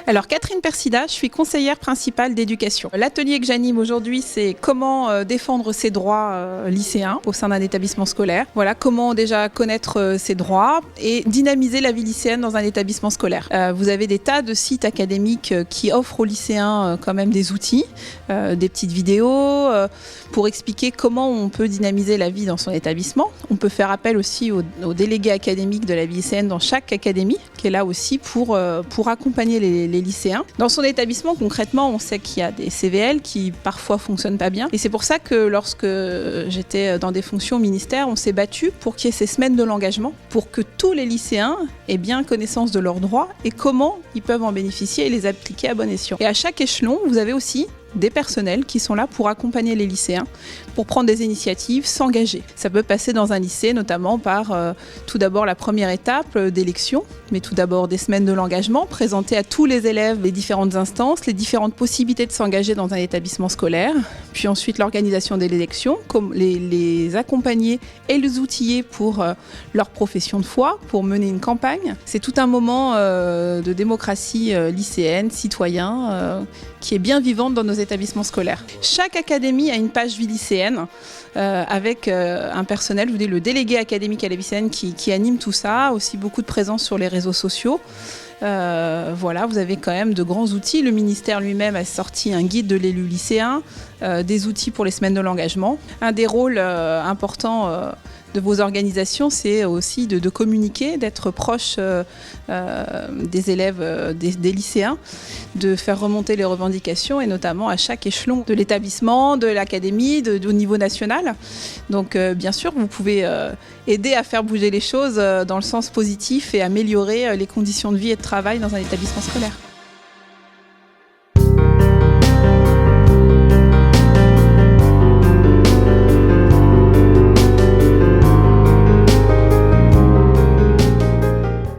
Alors Catherine Persida, je suis conseillère principale d'éducation. L'atelier que j'anime aujourd'hui, c'est comment défendre ses droits lycéens au sein d'un établissement scolaire. Voilà, comment déjà connaître ses droits et dynamiser la vie lycéenne dans un établissement scolaire. Vous avez des tas de sites académiques qui offrent aux lycéens quand même des outils, des petites vidéos pour expliquer comment on peut dynamiser la vie dans son établissement. On peut faire appel aussi aux délégués académiques de la vie lycéenne dans chaque académie, qui est là aussi pour accompagner les lycéens. Dans son établissement, concrètement, on sait qu'il y a des CVL qui parfois fonctionnent pas bien. Et c'est pour ça que lorsque j'étais dans des fonctions au ministère, on s'est battu pour qu'il y ait ces semaines de l'engagement, pour que tous les lycéens aient bien connaissance de leurs droits et comment ils peuvent en bénéficier et les appliquer à bon escient. Et à chaque échelon, vous avez aussi des personnels qui sont là pour accompagner les lycéens, pour prendre des initiatives, s'engager. Ça peut passer dans un lycée notamment par tout d'abord la première étape d'élection, mais tout d'abord des semaines de l'engagement, présenter à tous les élèves les différentes instances, les différentes possibilités de s'engager dans un établissement scolaire, puis ensuite l'organisation des élections, comme les accompagner et les outiller pour leur profession de foi, pour mener une campagne. C'est tout un moment de démocratie lycéenne, citoyen, qui est bien vivante dans nos établissements scolaires. Chaque académie a une page vie lycéenne avec un personnel, je vous dis, le délégué académique à la vie lycéenne qui anime tout ça, aussi beaucoup de présence sur les réseaux sociaux. Voilà, vous avez quand même de grands outils. Le ministère lui-même a sorti un guide de l'élu lycéen, des outils pour les semaines de l'engagement. Un des rôles importants de vos organisations, c'est aussi de communiquer, d'être proche des élèves, des lycéens, de faire remonter les revendications et notamment à chaque échelon de l'établissement, de l'académie, au niveau national. Donc bien sûr, vous pouvez aider à faire bouger les choses dans le sens positif et améliorer les conditions de vie et de travail dans un établissement scolaire.